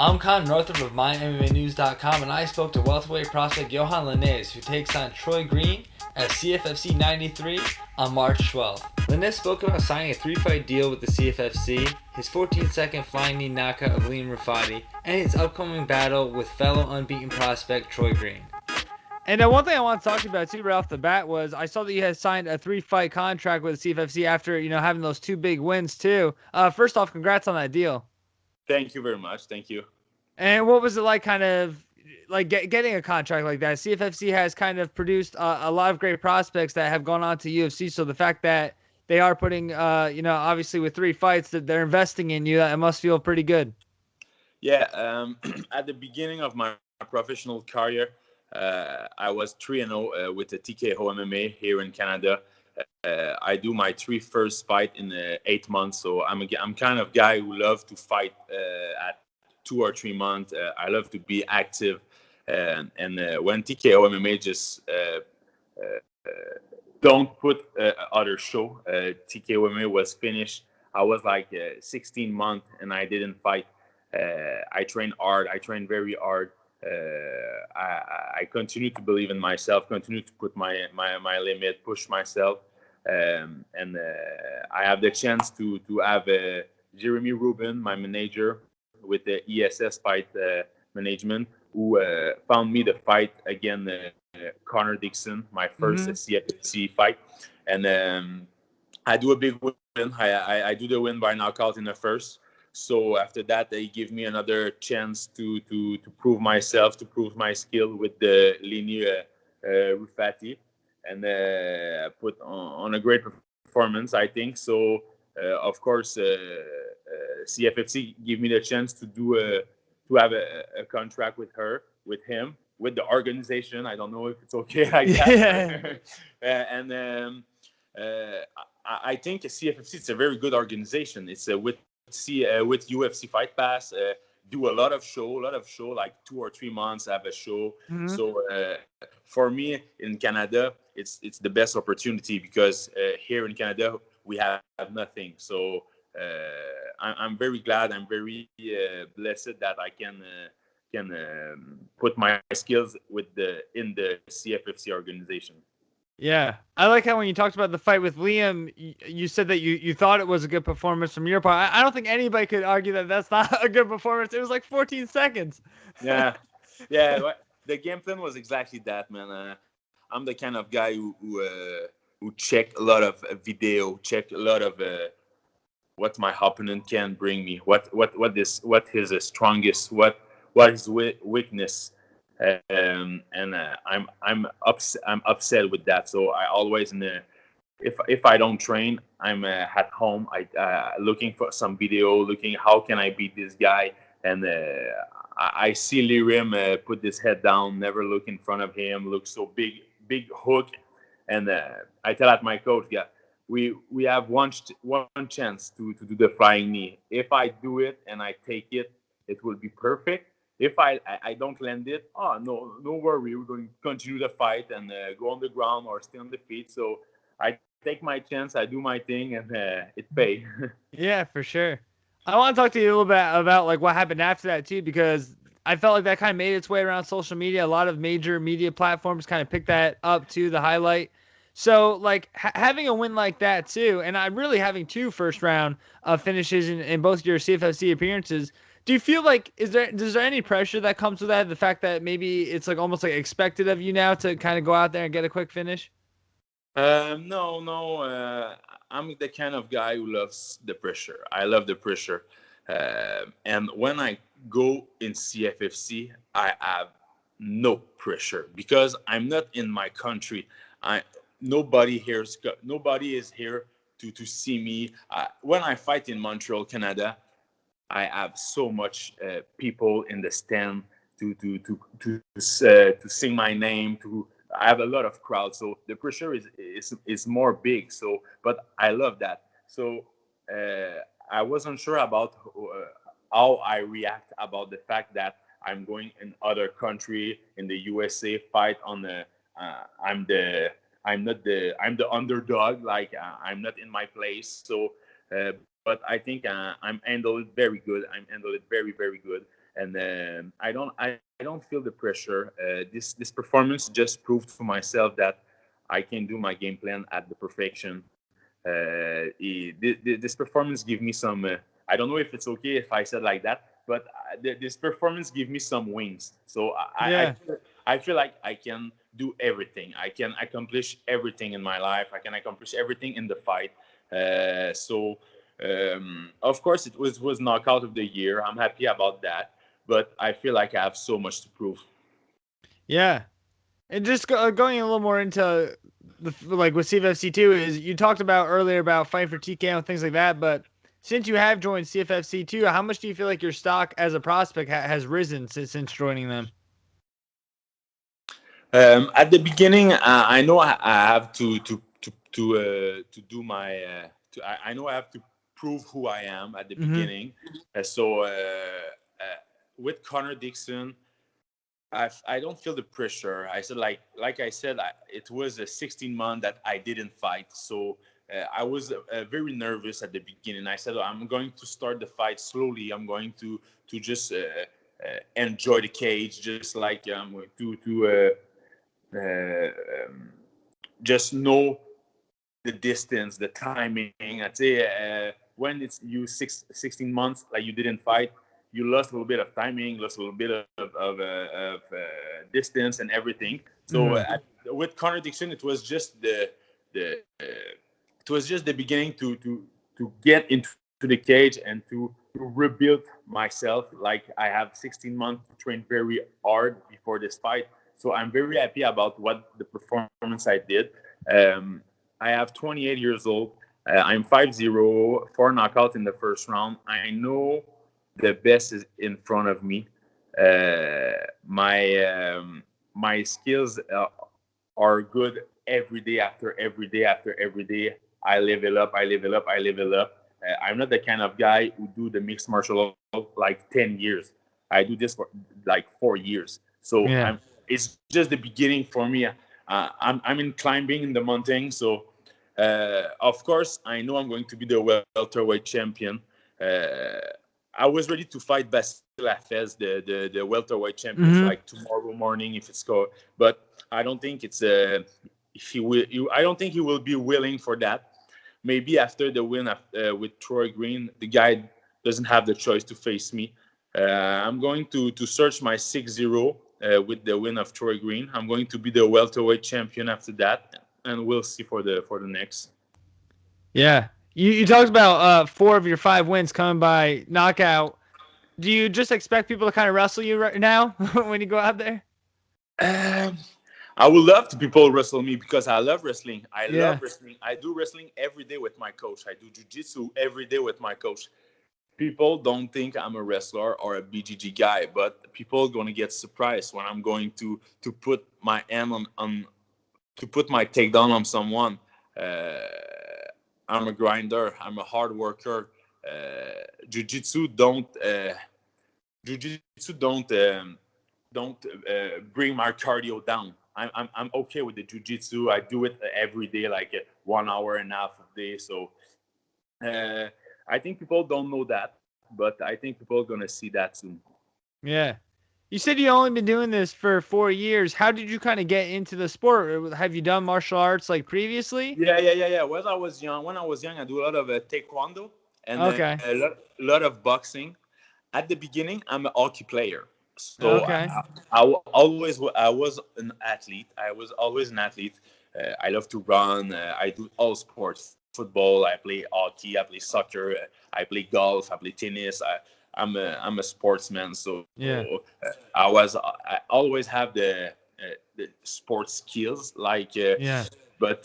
I'm Con Northrup of MyMMANews.com, and I spoke to welterweight prospect Yohan Lainesse, who takes on Tory Green at CFFC 93 on March 12th. Lainesse spoke about signing a 3-fight deal with the CFFC, his 14-second flying knee knockout of Liam Rufati, and his upcoming battle with fellow unbeaten prospect Tory Green. And one thing I want to talk to you about too, right off the bat, was I saw that you had signed a 3-fight contract with the CFFC after having those 2 big wins too. First off, congrats on that deal. Thank you very much. Thank you. And what was it like, kind of like getting a contract like that? CFFC has kind of produced a lot of great prospects that have gone on to UFC. So the fact that they are putting, obviously with 3 fights, that they're investing in you, it must feel pretty good. Yeah. At the beginning of my professional career, I was 3-0 with the TKO MMA here in Canada. I do my 3 first fight in 8 months, so I'm kind of guy who love to fight at 2 or 3 months. I love to be active, and when TKO MMA just don't put other show, TKO MMA was finished. I was like 16 months and I didn't fight. I trained hard. I trained very hard. I continue to believe in myself, continue to put my limit, push myself, and I have the chance to have Jeremy Rubin, my manager, with the ESS Fight Management, who found me the fight again, Connor Dixon, my first CFC fight, and I do a big win. I do the win by knockout in the first. So after that, they give me another chance to prove myself, to prove my skill with the Liam Rufati, and put on a great performance, I think. So of course, CFFC give me the chance to have a contract with him, with the organization. I don't know if it's okay like that. And I think CFFC, it's a very good organization. It's with UFC Fight Pass, do a lot of show, like 2 or 3 months have a show. So for me in Canada, it's the best opportunity, because here in Canada we have nothing. So I'm very glad, I'm very blessed that I can put my skills in the CFFC organization. Yeah, I like how when you talked about the fight with Liam, you said that you thought it was a good performance from your part. I don't think anybody could argue that that's not a good performance. It was like 14 seconds. Yeah. The game plan was exactly that, man. I'm the kind of guy who check a lot of video, check a lot of what my opponent can bring me, what his strongest, what his weakness. And I'm upset with that. So I always, if I don't train, I'm at home. I looking for some video, looking how can I beat this guy. And I see Liam put his head down, never look in front of him, look so big hook. And I tell at my coach, yeah, we have one chance to do the flying knee. If I do it and I take it, it will be perfect. If I don't land it, no worry, we're going to continue the fight and go on the ground or stay on the feet. So I take my chance, I do my thing, and it pays. Yeah, for sure. I want to talk to you a little bit about like what happened after that too, because I felt like that kind of made its way around social media. A lot of major media platforms kind of picked that up too, the highlight. So like having a win like that too, and I'm really having 2 first round finishes in both your CFFC appearances. Do you feel like is there any pressure that comes with that? The fact that maybe it's like almost like expected of you now to kind of go out there and get a quick finish? No. I'm the kind of guy who loves the pressure. I love the pressure. And when I go in CFFC, I have no pressure because I'm not in my country. Nobody is here to see me. When I fight in Montreal, Canada, I have so much people in the stand to sing my name. I have a lot of crowd, so the pressure is more big. So, but I love that. So I wasn't sure about how I react about the fact that I'm going in other country in the USA fight on the. I'm the underdog. Like I'm not in my place. So. But I think I'm handled very good. I'm handled it very, very good. and I don't feel the pressure. This performance just proved for myself that I can do my game plan at the perfection. This performance give me some. I don't know if it's okay if I said like that, but this performance give me some wings. So Yeah. I feel like I can do everything. I can accomplish everything in my life. I can accomplish everything in the fight. Of course, it was knockout of the year. I'm happy about that, but I feel like I have so much to prove. Yeah. And just going a little more into like with CFFC too, is you talked about earlier about fighting for TKO and things like that, but since you have joined CFFC too, how much do you feel like your stock as a prospect has risen since joining them? At the beginning, I know I have to do my. I know I have to prove who I am at the Mm-hmm. beginning. With Connor Dixon, I don't feel the pressure. I said like I said, it was a 16 month that I didn't fight, so I was very nervous at the beginning. I said I'm going to start the fight slowly. I'm going to just enjoy the cage, just like just know the distance, the timing. I'd say when it's 16 months, like you didn't fight, you lost a little bit of timing, lost a little bit of distance and everything. So Mm-hmm. with Connor Dixon, it was just it was just the beginning to get into the cage and to rebuild myself. Like I have 16 months to train very hard before this fight. So I'm very happy about what the performance I did. Um, I have 28 years old. I'm 5-0, 4 knockouts in the first round. I know the best is in front of me. My skills are good every day after every day after every day. I level up, I level up, I level up. I'm not the kind of guy who do the mixed martial art like 10 years. I do this for like 4 years. So Yeah. it's just the beginning for me. I'm in climbing in the mountain. So, of course, I know I'm going to be the welterweight champion. I was ready to fight Basile Hafez, the welterweight champions, Mm-hmm. like tomorrow morning if it's called. But I don't think it's I don't think he will be willing for that. Maybe after the win with Tory Green, the guy doesn't have the choice to face me. I'm going to search my 6-0 with the win of Tory Green. I'm going to be the welterweight champion after that, and we'll see for the next. Yeah. You talked about 4 of your 5 wins coming by knockout. Do you just expect people to kind of wrestle you right now when you go out there? Um, I would love to people wrestle me because I love wrestling. I Yeah. love wrestling. I do wrestling every day with my coach. I do jiu-jitsu every day with my coach. People don't think I'm a wrestler or a BGG guy, but people are going to get surprised when I'm going to put my hand on to put my takedown on someone. Uh, I'm a grinder. I'm a hard worker. Jiu-jitsu don't bring my cardio down. I'm okay with the jiu-jitsu. I do it every day, like 1 hour and a half a day. So uh, I think people don't know that, but I think people are gonna see that soon. Yeah. You said you only been doing this for 4 years. How did you kind of get into the sport? Have you done martial arts like previously? Yeah. When I was young, I do a lot of taekwondo and Okay. a lot of boxing. At the beginning, I'm a hockey player, so Okay. I was an athlete. I was always an athlete. I love to run. I do all sports: football. I play hockey. I play soccer. I play golf. I play tennis. I'm a sportsman. So Yeah. I always have the sports skills. Yeah. But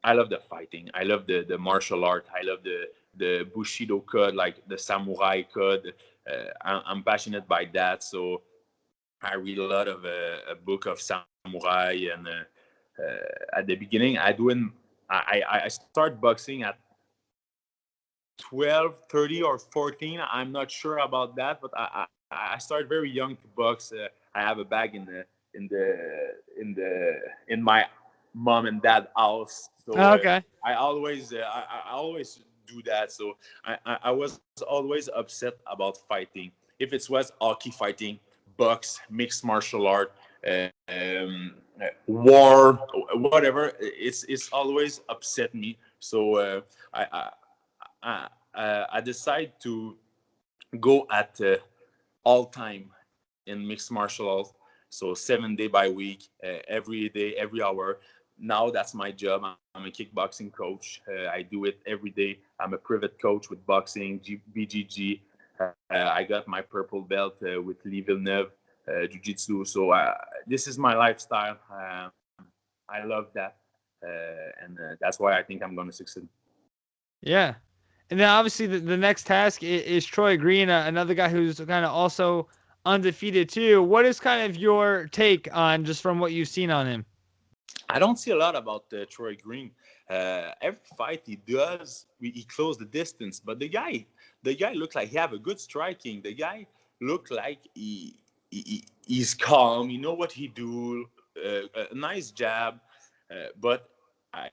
I love the fighting. I love the martial art. I love the Bushido code, like the samurai code. I'm passionate by that, so I read a lot of a book of samurai. And at the beginning, I start boxing at 12, 30, or 14. I'm not sure about that, but I started very young to box. I have a bag in the in my mom and dad house, so Okay. I always do that. So I was always upset about fighting. if it was hockey fighting, box, mixed martial art, war, whatever, it's always upset me. So I decide to go at all time in mixed martial arts. So 7 day by week, every day, every hour. Now that's my job. I'm a kickboxing coach. I do it every day. I'm a private coach with boxing, BGG. I got my purple belt with Lee Villeneuve, Jiu-Jitsu. So this is my lifestyle. I love that. And that's why I think I'm going to succeed. Yeah. And then obviously the next task is Troy Green, another guy who's kind of also undefeated too. What is kind of your take on just from what you've seen on him? I don't see a lot about Troy Green. Every fight he does, he close the distance. But the guy looks like he have a good striking. The guy look like he's calm. You know what he do. A nice jab. But I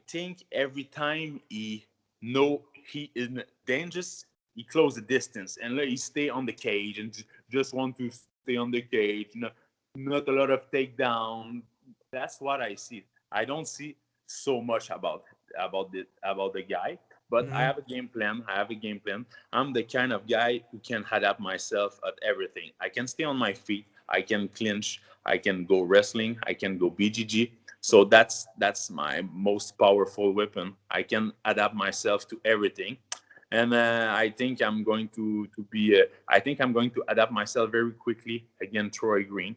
think every time he know he is dangerous, he close the distance and let he stay on the cage and just want to stay on the cage. Not a lot of takedown. That's what I see. I don't see so much about the guy, but I have a game plan. I'm the kind of guy who can adapt myself at everything. I can stay on my feet. I can clinch. I can go wrestling. I can go BGG. So that's my most powerful weapon. I can adapt myself to everything, and I think I'm going to be. I think I'm going to adapt myself very quickly against Troy Green,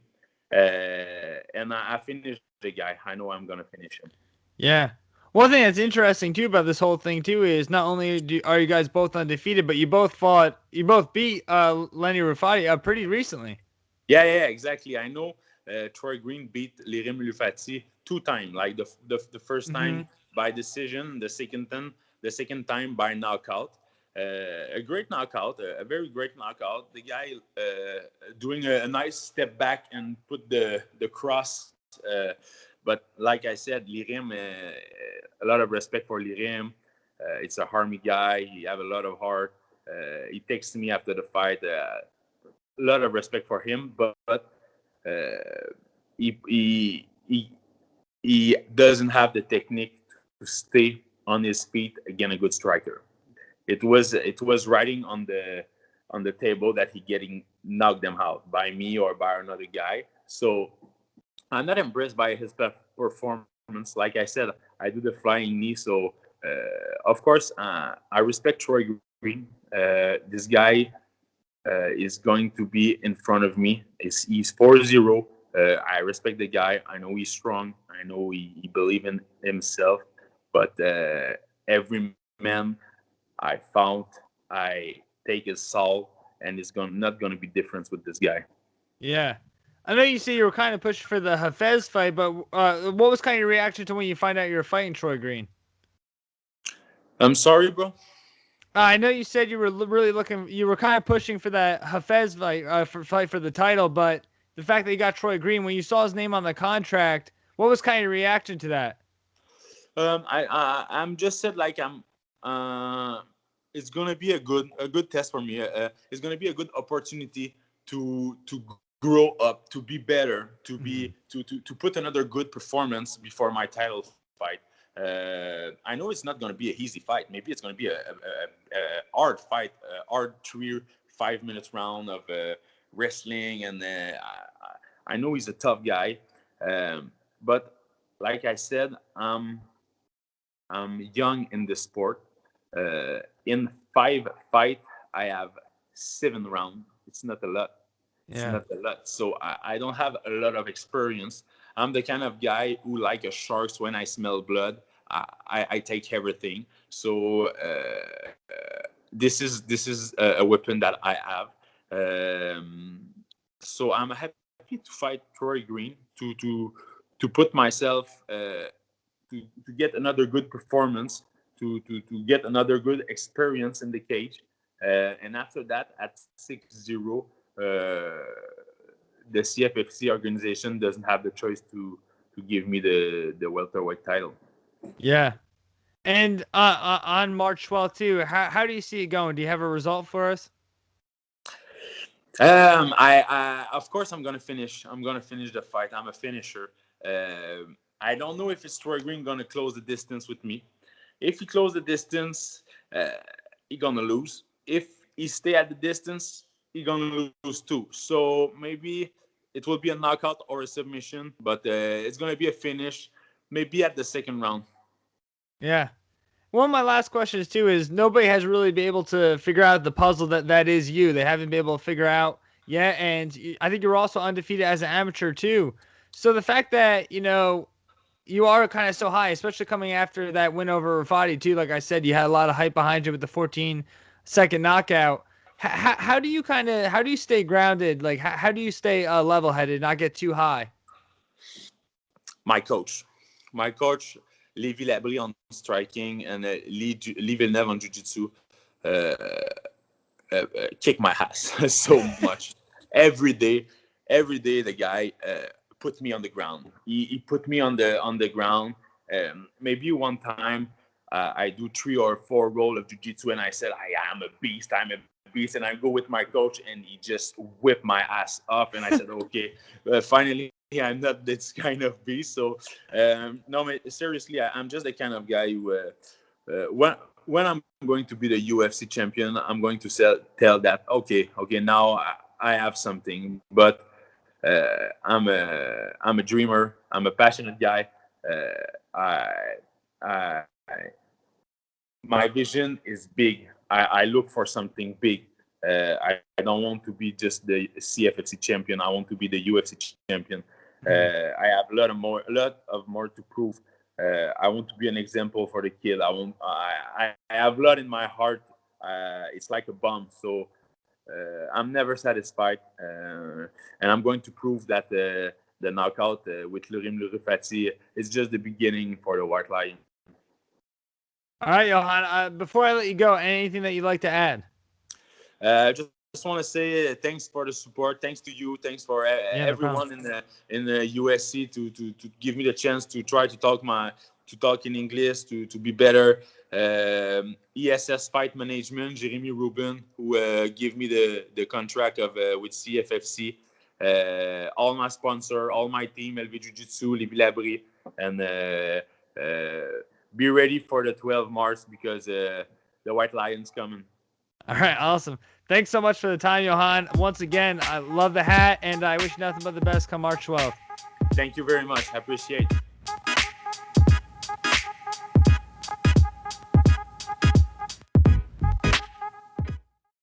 and I finished the guy. I know I'm gonna finish him. Yeah. One thing that's interesting too about this whole thing too is not only are you guys both undefeated, but you both beat Lenny Rufati pretty recently. Yeah, exactly. I know Tory Green beat Liam Rufati 2 times. Like the first time by decision, the second time by knockout. A great knockout, a very great knockout. The guy doing a nice step back and put the cross. But like I said, Liam, a lot of respect for Liam. It's a harmy guy. He have a lot of heart. He texted me after the fight. A lot of respect for him, but he doesn't have the technique to stay on his feet against a good striker. It was writing on the table that he getting knocked them out by me or by another guy. So I'm not impressed by his performance. Like I said, I do the flying knee. So of course I respect Troy Green. This guy is going to be in front of me. He's 4-0. I respect the guy. I know he's strong. I know he believes in himself. But every man I found, I take his soul, and it's not going to be different with this guy. Yeah. I know you say you were kind of pushing for the Hafez fight, but what was kind of your reaction to when you find out you were fighting Troy Green? I'm sorry, bro. I know you said you were really you were kind of pushing for that Hafez fight for the title, but the fact that you got Troy Green, when you saw his name on the contract, what was kind of your reaction to that? I'm just said like it's gonna be a good test for me. It's gonna be a good opportunity to grow up, to be better, to be to put another good performance before my title fight. I know it's not going to be an easy fight. Maybe it's going to be a hard fight, hard 3-5 minutes round of wrestling, and I know he's a tough guy. But like I said, I'm young in the sport. In 5 fights, I have 7 rounds. It's not a lot. It's not a lot. So I don't have a lot of experience. I'm the kind of guy who like a shark. So when I smell blood, I take everything. So this is a weapon that I have. So I'm happy to fight Tory Green to put myself to get another good performance, to get another good experience in the cage. And after that, at 6-0, the CFFC organization doesn't have the choice to give me the welterweight title. Yeah. And on March 12th too, how do you see it going? Do you have a result for us? I of course I'm gonna finish. I'm gonna finish the fight. I'm a finisher. I don't know if it's Tory Green gonna close the distance with me. If he close the distance, he gonna lose. If he stay at the distance, he gonna lose too. So maybe it will be a knockout or a submission, but it's gonna be a finish. Maybe at the second round. Yeah. One of my last questions too is nobody has really been able to figure out the puzzle that is you. They haven't been able to figure out yet, and I think you're also undefeated as an amateur too. So the fact that you are kind of so high, especially coming after that win over Rufati too. Like I said, you had a lot of hype behind you with the 14-second knockout. How do you stay grounded? Like how do you stay level-headed, not get too high? My coach, Lévi Labrie on striking and Lee Villeneuve on jiu-jitsu kick my ass so much. Every day the guy put me on the ground. He put me on the ground. Maybe one time I do 3 or 4 roll of jiu-jitsu and I said, I am a beast. I'm a beast. And I go with my coach and he just whipped my ass up. And I said, okay, finally I'm not this kind of beast. So no, seriously, I'm just the kind of guy who when I'm going to be the UFC champion, I'm going to tell that okay, now I have something. But I'm a dreamer. I'm a passionate guy. My vision is big. I look for something big. I don't want to be just the CFFC champion. I want to be the UFC champion. I have a lot of more to prove. I want to be an example for the kid. I have a lot in my heart. It's like a bomb. So I'm never satisfied, and I'm going to prove that the knockout with Liam Rufati is just the beginning for the White Lion. All right, Yohan. Before I let you go, anything that you'd like to add? Just want to say thanks for the support. Thanks to you. Thanks for everyone in the USC to give me the chance to try to talk in English to be better. ESS Fight Management, Jeremy Rubin, who gave me the contract with CFFC. All my sponsor, all my team, LV Jiu-Jitsu, Lévi Labrie, and be ready for the 12 March because the White Lion's coming. All right, awesome. Thanks so much for the time, Yohan. Once again, I love the hat, and I wish you nothing but the best come March 12th. Thank you very much. I appreciate it.